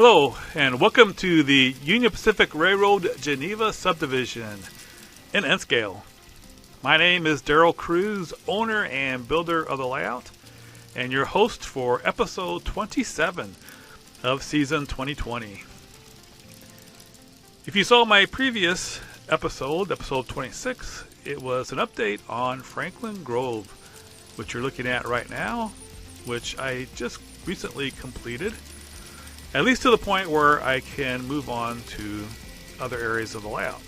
Hello, and welcome to the Union Pacific Railroad Geneva Subdivision in N-scale. My name is Darrell Cruz, owner and builder of the layout, and your host for episode 27 of season 2020. If you saw my previous episode 26, it was an update on Franklin Grove, which you're looking at right now, which I just recently completed. At least to the point where I can move on to other areas of the layout.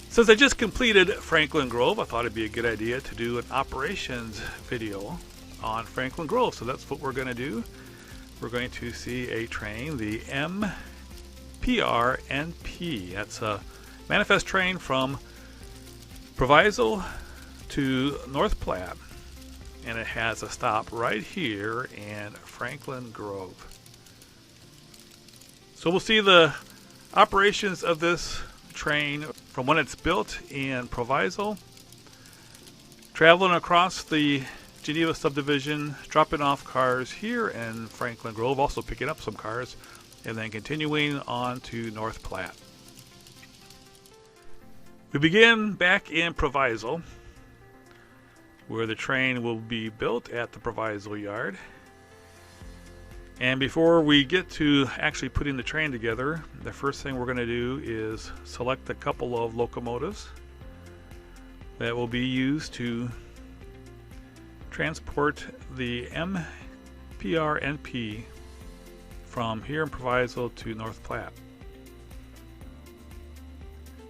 Since I just completed Franklin Grove, I thought it'd be a good idea to do an operations video on Franklin Grove. So that's what we're going to do. We're going to see a train, the MPRNP. That's a manifest train from Proviso to North Platte. And it has a stop right here in Franklin Grove. So we'll see the operations of this train from when it's built in Proviso, traveling across the Geneva subdivision, dropping off cars here in Franklin Grove, also picking up some cars, and then continuing on to North Platte. We begin back in Proviso, where the train will be built at the Proviso yard. And before we get to actually putting the train together, the first thing we're going to do is select a couple of locomotives that will be used to transport the MPRNP from here in Proviso to North Platte.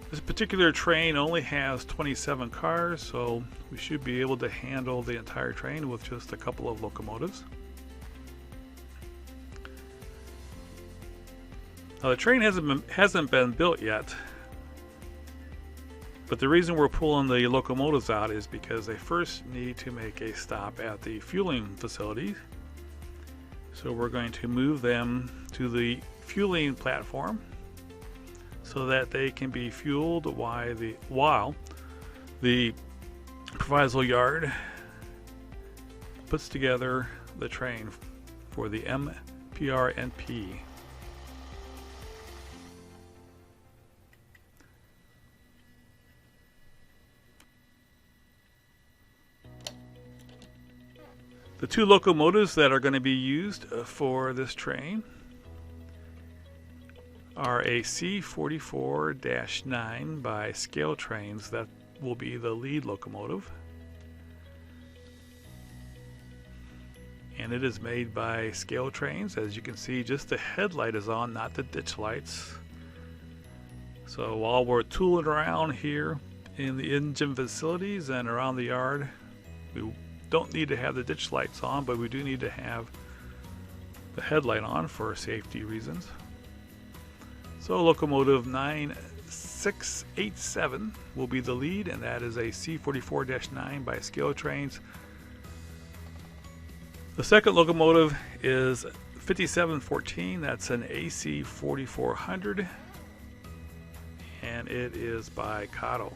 This particular train only has 27 cars, so we should be able to handle the entire train with just a couple of locomotives. Now the train hasn't been built yet, but the reason we're pulling the locomotives out is because they first need to make a stop at the fueling facility. So we're going to move them to the fueling platform so that they can be fueled while the Proviso yard puts together the train for the MPRNP. The two locomotives that are going to be used for this train are a C44-9 by Scale Trains. That will be the lead locomotive. And it is made by Scale Trains. As you can see, just the headlight is on, not the ditch lights. So while we're tooling around here in the engine facilities and around the yard, we don't need to have the ditch lights on, but we do need to have the headlight on for safety reasons. So locomotive 9687 will be the lead, and that is a C44-9 by Scale Trains. The second locomotive is 5714. That's an AC 4400, and it is by Cotto.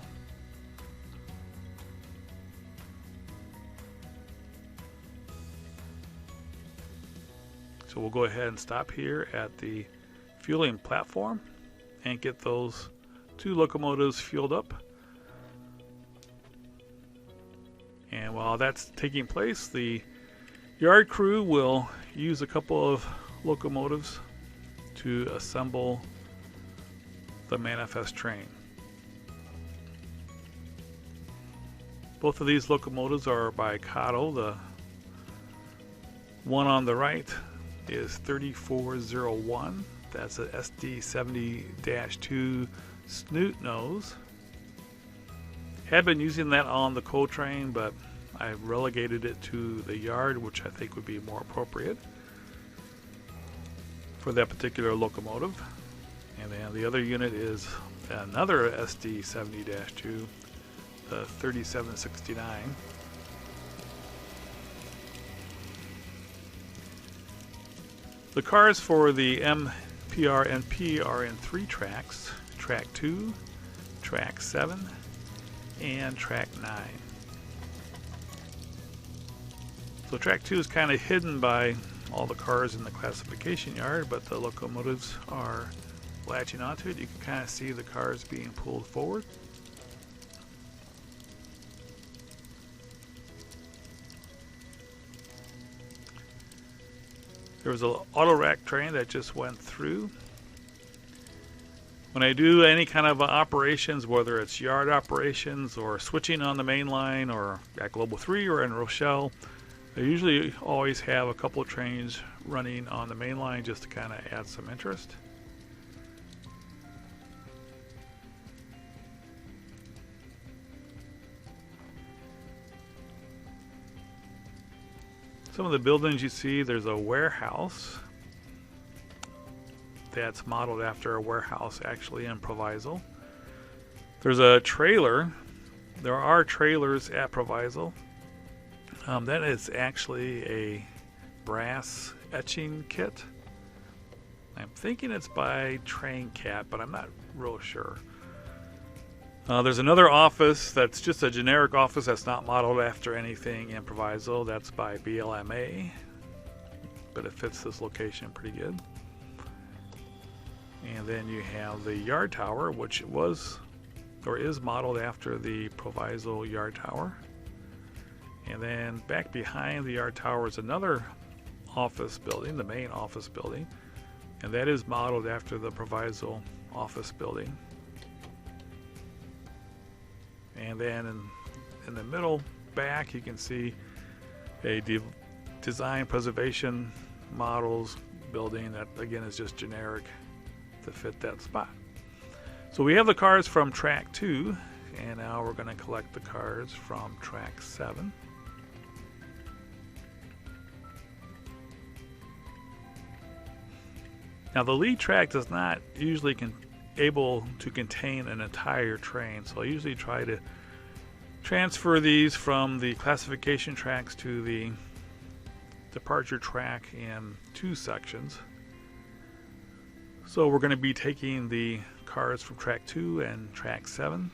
So we'll go ahead and stop here at the fueling platform and get those two locomotives fueled up. And while that's taking place, the yard crew will use a couple of locomotives to assemble the manifest train. Both of these locomotives are by Cotto. The one on the right is 3401. That's a SD70-2 snoot nose. Had been using that on the coal train, but I've relegated it to the yard, which I think would be more appropriate for that particular locomotive. And then the other unit is another SD70-2, the 3769. The cars for the MPRNP are in 3 tracks: track 2, track 7, and track 9. So track 2 is kind of hidden by all the cars in the classification yard, but the locomotives are latching onto it. You can kind of see the cars being pulled forward. There was an auto rack train that just went through. When I do any kind of operations, whether it's yard operations or switching on the main line or at Global 3 or in Rochelle, I usually always have a couple of trains running on the main line just to kind of add some interest. Some of the buildings you see, there's a warehouse that's modeled after a warehouse actually in Proviso. There's a trailer. There are trailers at Proviso. That is actually a brass etching kit. I'm thinking it's by Train Cat, but I'm not real sure. There's another office that's just a generic office that's not modeled after anything in Proviso. That's by BLMA, but it fits this location pretty good. And then you have the yard tower, which was or is modeled after the Proviso yard tower. And then back behind the yard tower is another office building, the main office building, and that is modeled after the Proviso office building. And then in the middle back, you can see a design preservation models building that again is just generic to fit that spot. So we have the cars from track 2, and now we're going to collect the cars from track 7. Now the lead track does not usually able to contain an entire train, so I usually try to transfer these from the classification tracks to the departure track in 2 sections. So we're going to be taking the cars from track 2 and track 7,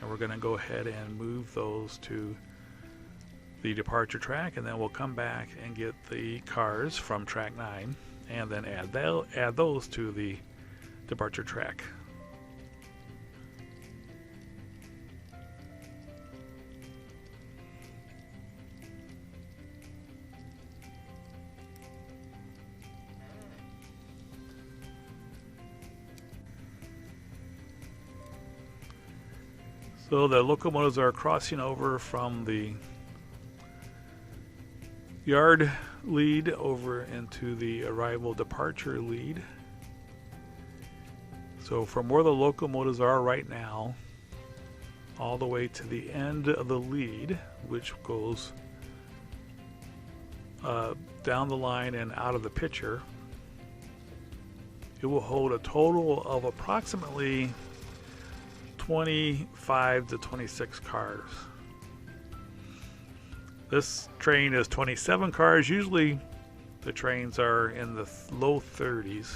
and we're going to go ahead and move those to the departure track, and then we'll come back and get the cars from track 9 and then add those to the departure track. So the locomotives are crossing over from the yard lead over into the arrival departure lead. So from where the locomotives are right now, all the way to the end of the lead, which goes down the line and out of the picture, it will hold a total of approximately 25 to 26 cars. This train is 27 cars. Usually the trains are in the low 30s.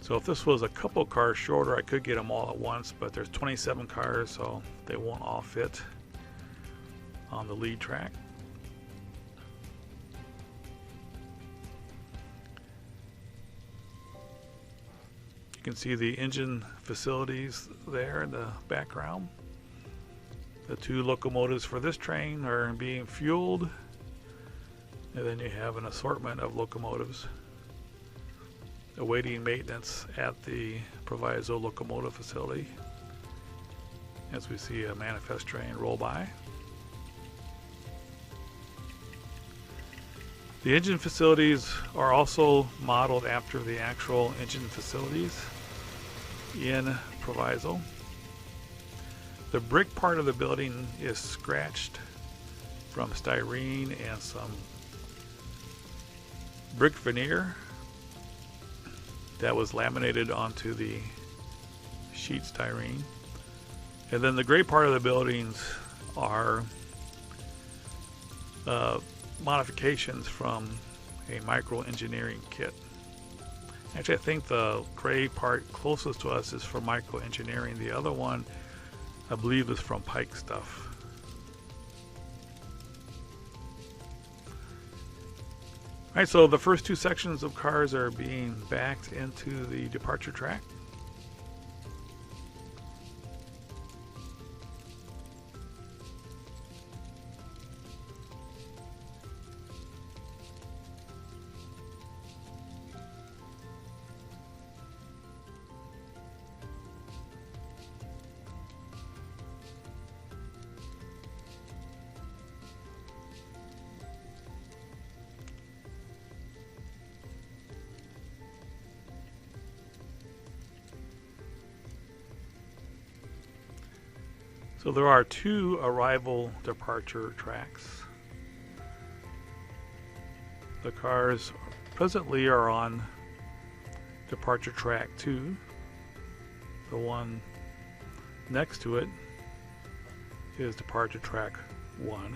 So if this was a couple cars shorter, I could get them all at once, but there's 27 cars, so they won't all fit on the lead track. You can see the engine facilities there in the background. The 2 locomotives for this train are being fueled, and then you have an assortment of locomotives awaiting maintenance at the Proviso locomotive facility as we see a manifest train roll by. The engine facilities are also modeled after the actual engine facilities in Proviso. The brick part of the building is scratched from styrene and some brick veneer that was laminated onto the sheet styrene. And then the gray part of the buildings are modifications from a micro engineering kit. Actually, I think the gray part closest to us is from micro engineering. The other one, I believe, is from Pike Stuff. Alright, so the first two sections of cars are being backed into the departure track. So there are two arrival departure tracks. The cars presently are on departure track 2. The one next to it is departure track 1.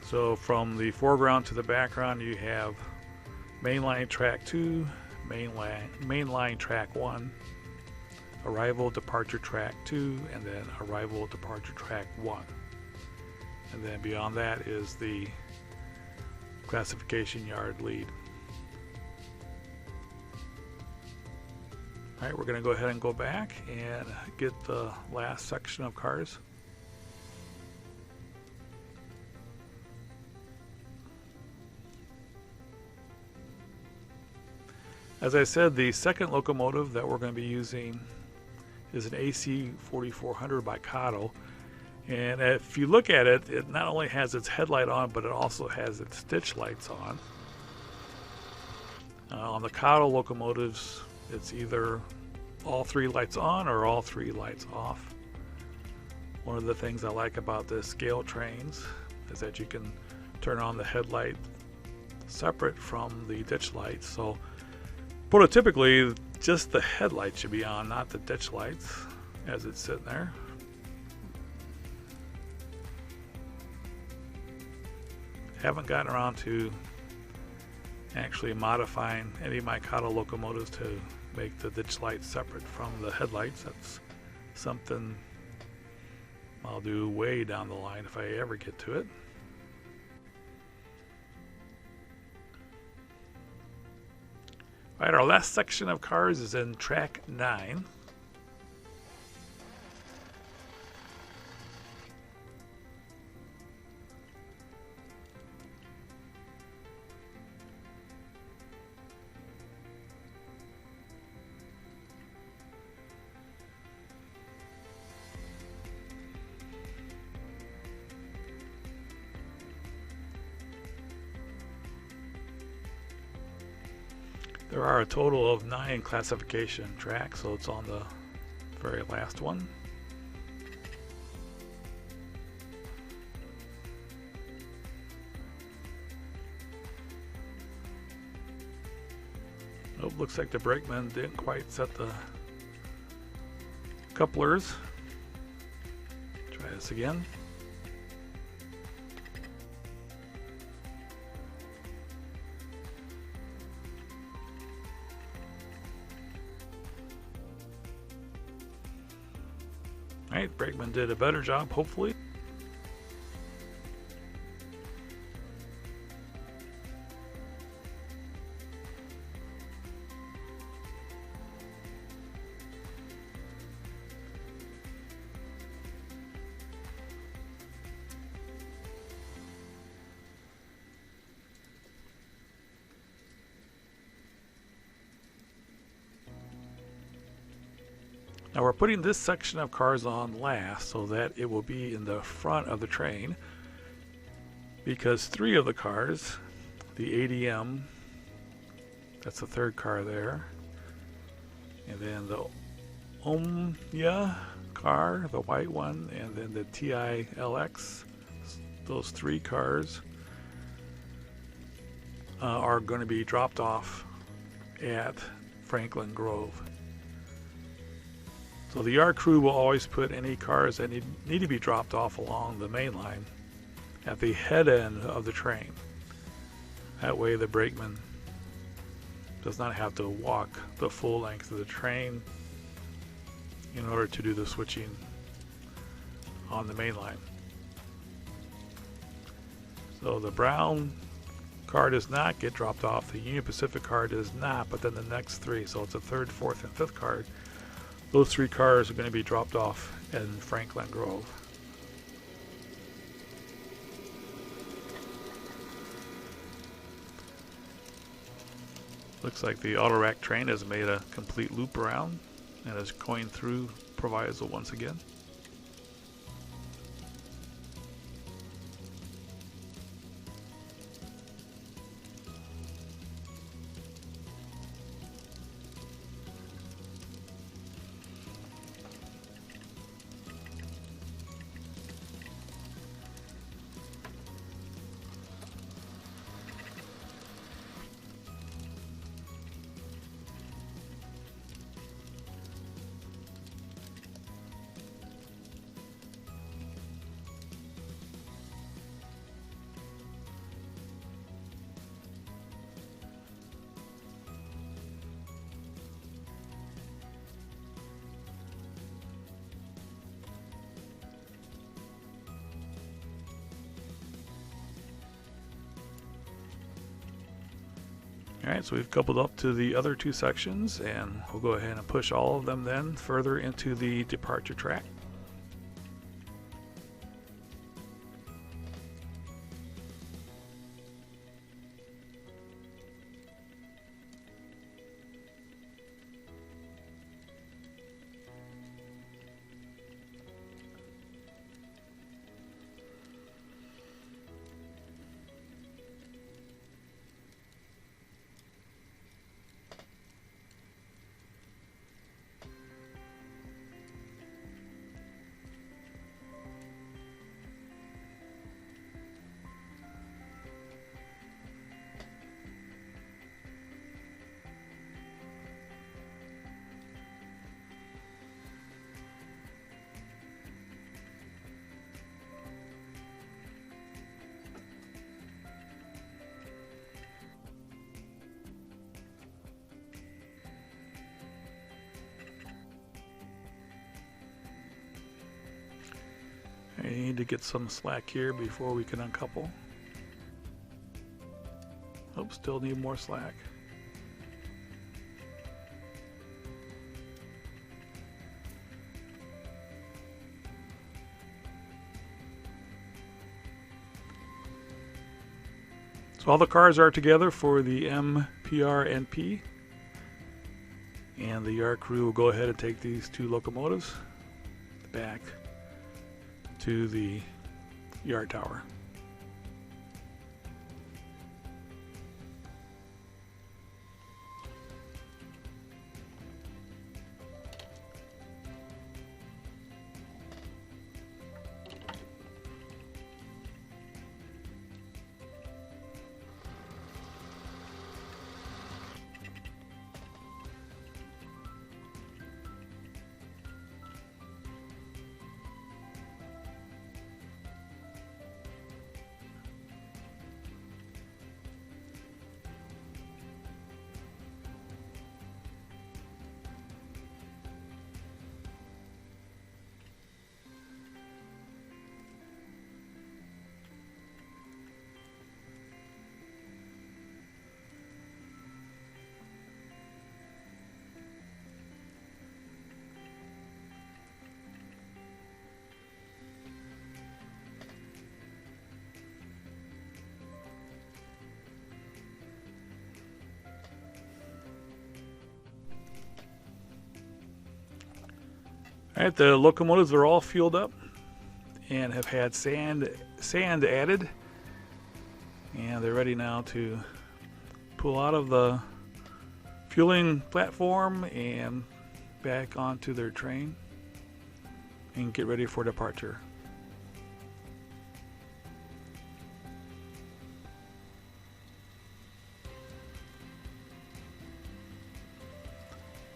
So from the foreground to the background you have mainline track 2, mainline track 1, arrival departure track 2, and then arrival departure track 1. And then beyond that is the classification yard lead. Alright, we're going to go ahead and go back and get the last section of cars. As I said, the second locomotive that we're going to be using is an AC 4400 by Cotto, and if you look at it, it not only has its headlight on, but it also has its ditch lights on. On the Cotto locomotives, it's either all three lights on or all three lights off. One of the things I like about the scale trains is that you can turn on the headlight separate from the ditch lights. So prototypically, just the headlight should be on, not the ditch lights as it's sitting there. Haven't gotten around to actually modifying any of my Cotto locomotives to make the ditch lights separate from the headlights. That's something I'll do way down the line if I ever get to it. Alright, our last section of cars is in track 9. There are a total of 9 classification tracks, so it's on the very last one. Oh, looks like the brakeman didn't quite set the couplers. Try this again. Alright, brakeman did a better job, hopefully. Now we're putting this section of cars on last so that it will be in the front of the train, because 3 of the cars, the ADM, that's the third car there, and then the Omnia car, the white one, and then the TILX, those 3 cars are going to be dropped off at Franklin Grove. So the yard crew will always put any cars that need to be dropped off along the main line at the head end of the train. That way the brakeman does not have to walk the full length of the train in order to do the switching on the main line. So the brown car does not get dropped off. The Union Pacific car does not, but then the next three, so it's a third, fourth, and fifth car, those three cars are going to be dropped off in Franklin Grove. Looks like the auto rack train has made a complete loop around and is going through Proviso once again. Alright, so we've coupled up to the other two sections, and we'll go ahead and push all of them then further into the departure track. I need to get some slack here before we can uncouple. Oh, still need more slack. So all the cars are together for the MPRNP, and the yard crew will go ahead and take these two locomotives back to the yard tower. Alright, the locomotives are all fueled up and have had sand added, and they're ready now to pull out of the fueling platform and back onto their train and get ready for departure.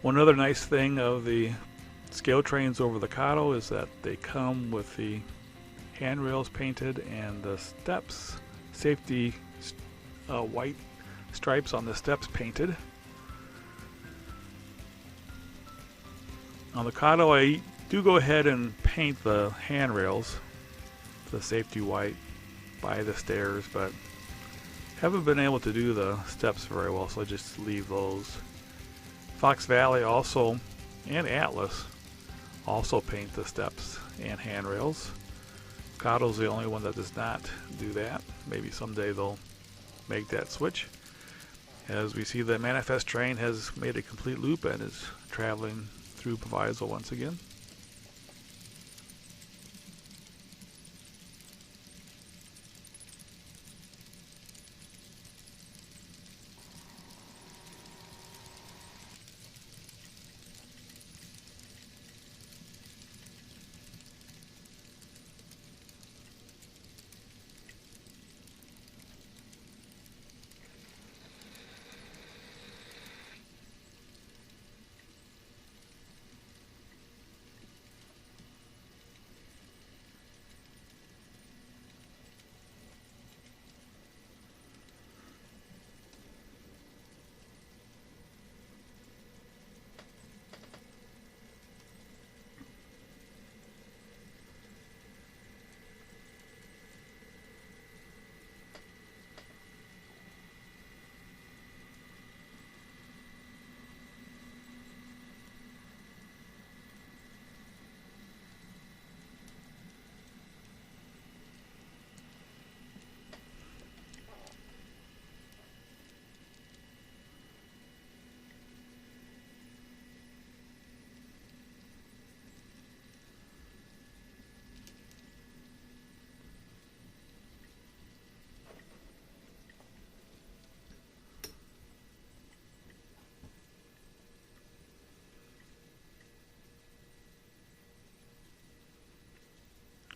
One other nice thing of the scale trains over the Cotto is that they come with the handrails painted and the steps, safety white stripes on the steps painted. On the Cotto, I do go ahead and paint the handrails, the safety white, by the stairs, but Haven't been able to do the steps very well, so I just leave those. Fox Valley also, and Atlas, also paint the steps and handrails. Cotto's the only one that does not do that. Maybe someday they'll make that switch. As we see, the manifest train has made a complete loop and is traveling through Proviso once again.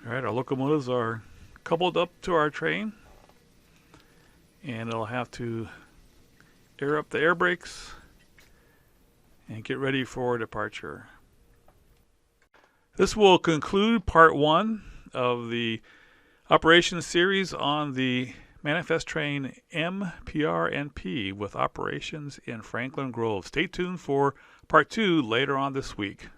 Alright, our locomotives are coupled up to our train, and it'll have to air up the air brakes and get ready for departure. This will conclude part 1 of the operations series on the manifest train MPRNP with operations in Franklin Grove. Stay tuned for part 2 later on this week.